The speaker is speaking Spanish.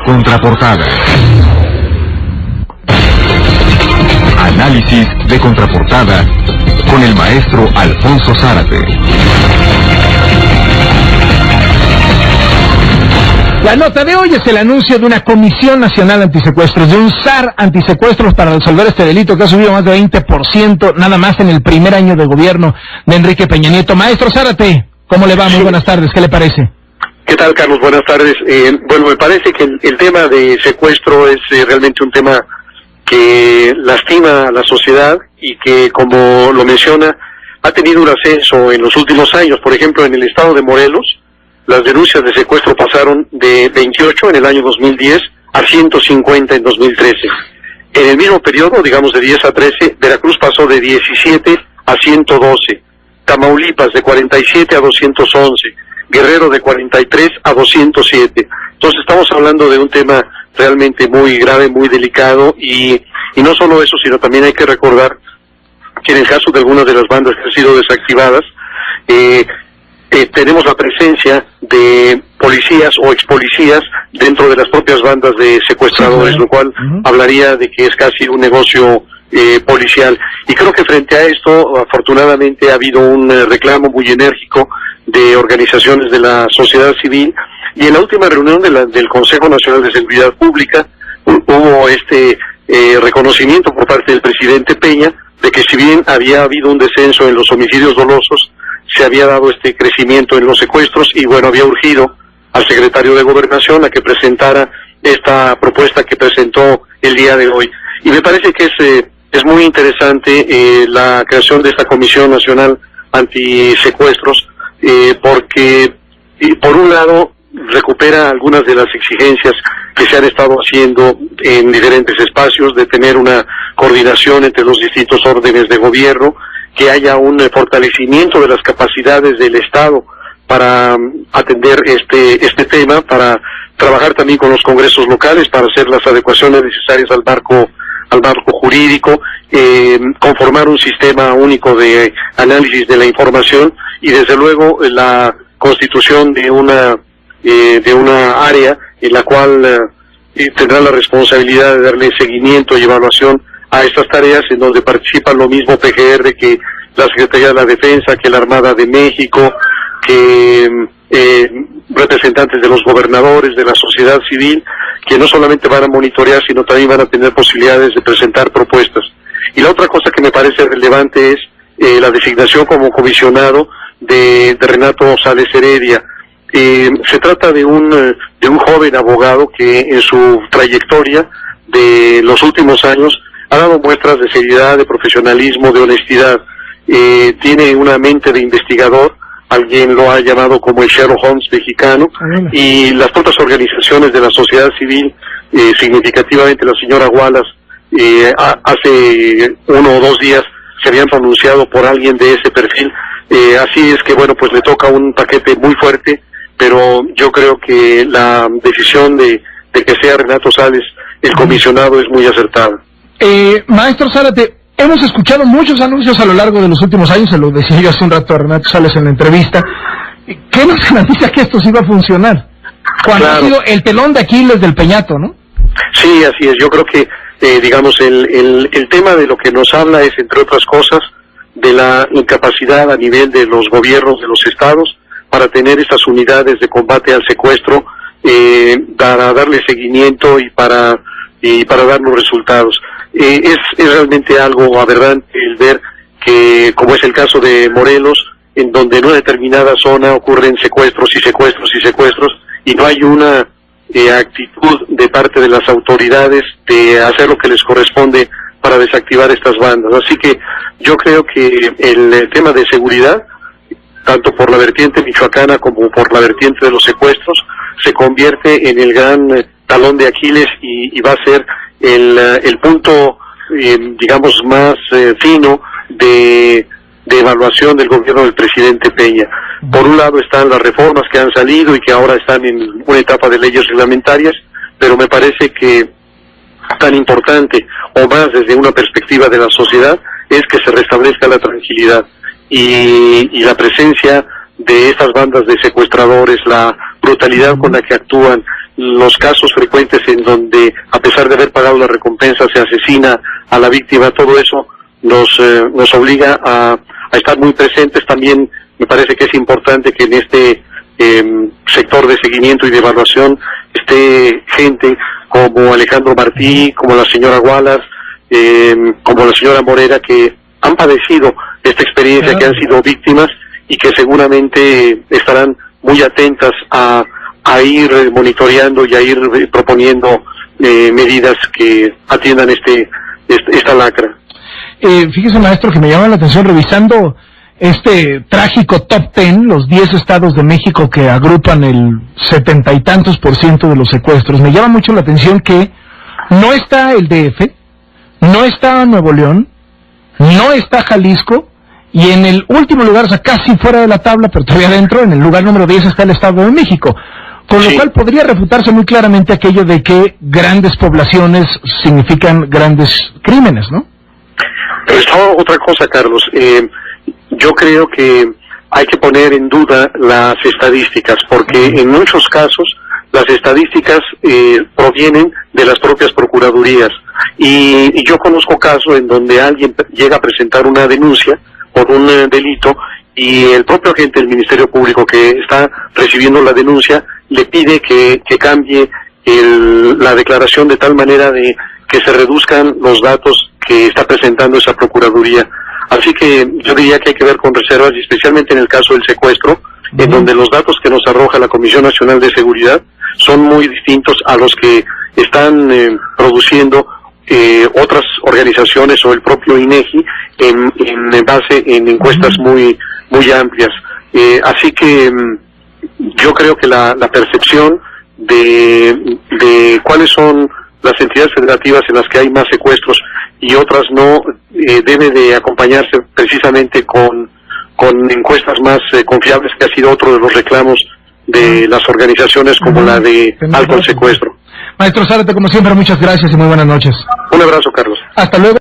Contraportada. Análisis de Contraportada con el maestro Alfonso Zárate. La nota de hoy es el anuncio de una Comisión Nacional Antisecuestros, de un SAR antisecuestros para resolver este delito que ha subido más de 20% nada más en el primer año de gobierno de Enrique Peña Nieto. Maestro Zárate, ¿cómo le va? Muy buenas tardes, ¿qué le parece? ¿Qué tal, Carlos? Buenas tardes. Bueno, me parece que el tema de secuestro es realmente un tema que lastima a la sociedad y que, como lo menciona, ha tenido un ascenso en los últimos años. Por ejemplo, en el estado de Morelos, las denuncias de secuestro pasaron de 28 en el año 2010 a 150 en 2013. En el mismo periodo, digamos de 10 a 13, Veracruz pasó de 17 a 112, Tamaulipas de 47 a 211, Guerrero de 43 a 207. Entonces estamos hablando de un tema realmente muy grave, muy delicado, y no solo eso, sino también hay que recordar que en el caso de algunas de las bandas que han sido desactivadas, tenemos la presencia de policías o expolicías dentro de las propias bandas de secuestradores, lo cual hablaría de que es casi un negocio policial. Y creo que frente a esto, afortunadamente, ha habido un reclamo muy enérgico de organizaciones de la sociedad civil, y en la última reunión del Consejo Nacional de Seguridad Pública hubo reconocimiento por parte del presidente Peña de que, si bien había habido un descenso en los homicidios dolosos, se había dado este crecimiento en los secuestros, y bueno, había urgido al secretario de Gobernación a que presentara esta propuesta que presentó el día de hoy. Y me parece que es muy interesante la creación de esta Comisión Nacional Antisecuestros, porque por un lado recupera algunas de las exigencias que se han estado haciendo en diferentes espacios, de tener una coordinación entre los distintos órdenes de gobierno, que haya un fortalecimiento de las capacidades del Estado para atender este tema, para trabajar también con los congresos locales para hacer las adecuaciones necesarias al marco jurídico, conformar un sistema único de análisis de la información, y desde luego la constitución de una área en la cual tendrá la responsabilidad de darle seguimiento y evaluación a estas tareas, en donde participan lo mismo PGR que la Secretaría de la Defensa, que la Armada de México, que representantes de los gobernadores, de la sociedad civil, que no solamente van a monitorear, sino también van a tener posibilidades de presentar propuestas. Y la otra cosa que me parece relevante es la designación como comisionado de Renato Sales Heredia. Se trata de un joven abogado que en su trayectoria de los últimos años ha dado muestras de seriedad, de profesionalismo, de honestidad. Tiene una mente de investigador, alguien lo ha llamado como el Sherlock Holmes mexicano, y las propias organizaciones de la sociedad civil, significativamente la señora Wallace, hace 1 o 2 días se habían pronunciado por alguien de ese perfil. Así es que, bueno, pues le toca un paquete muy fuerte, pero yo creo que la decisión de que sea Renato Sales el comisionado es muy acertada. Maestro Zárate, hemos escuchado muchos anuncios a lo largo de los últimos años, se lo decía yo hace un rato a Renato Sales en la entrevista. ¿Qué nos garantiza que esto sí va a funcionar? Cuando ha sido el telón de Aquiles del Peñato, ¿no? Sí, así es. Yo creo que, digamos, el tema de lo que nos habla es, entre otras cosas, de la incapacidad a nivel de los gobiernos de los estados para tener estas unidades de combate al secuestro, para darle seguimiento y para dar los resultados. Es realmente algo aberrante el ver que, como es el caso de Morelos, en donde en una determinada zona ocurren secuestros y secuestros y secuestros, y no hay una actitud de parte de las autoridades de hacer lo que les corresponde para desactivar estas bandas. Así que yo creo que el tema de seguridad, tanto por la vertiente michoacana como por la vertiente de los secuestros, se convierte en el gran talón de Aquiles, y va a ser el punto, digamos, más fino de evaluación del gobierno del presidente Peña. Por un lado están las reformas que han salido y que ahora están en una etapa de leyes reglamentarias, pero me parece que tan importante, o más desde una perspectiva de la sociedad, es que se restablezca la tranquilidad y la presencia de estas bandas de secuestradores, la brutalidad con la que actúan, los casos frecuentes en donde, a pesar de haber pagado la recompensa, se asesina a la víctima. Todo eso nos obliga a estar muy presentes. También me parece que es importante que en este sector de seguimiento y de evaluación esté gente como Alejandro Martí, como la señora Wallace, como la señora Morera, que han padecido esta experiencia, que han sido víctimas y que seguramente estarán muy atentas a ir monitoreando y a ir proponiendo medidas que atiendan esta lacra. Fíjese, maestro, que me llama la atención revisando este trágico top 10, los 10 estados de México que agrupan el 70 y tantos % de los secuestros. Me llama mucho la atención que no está el DF, no está Nuevo León, no está Jalisco, y en el último lugar, o sea, casi fuera de la tabla, pero todavía dentro, en el lugar número 10 está el Estado de México. Con lo cual podría refutarse muy claramente aquello de que grandes poblaciones significan grandes crímenes, ¿no? Pero está otra cosa, Carlos. Yo creo que hay que poner en duda las estadísticas, porque en muchos casos las estadísticas provienen de las propias procuradurías. Y yo conozco casos en donde alguien llega a presentar una denuncia por un delito y el propio agente del Ministerio Público que está recibiendo la denuncia le pide que cambie la declaración de tal manera de que se reduzcan los datos que está presentando esa procuraduría. Así que yo diría que hay que ver con reservas, y especialmente en el caso del secuestro, en donde los datos que nos arroja la Comisión Nacional de Seguridad son muy distintos a los que están produciendo otras organizaciones o el propio INEGI en base en encuestas muy amplias. Así que yo creo que la percepción de cuáles son las entidades federativas en las que hay más secuestros y otras no, debe de acompañarse precisamente con encuestas más confiables, que ha sido otro de los reclamos de las organizaciones como la de Alto el Secuestro. Maestro Zárate, como siempre, muchas gracias y muy buenas noches. Un abrazo, Carlos. Hasta luego.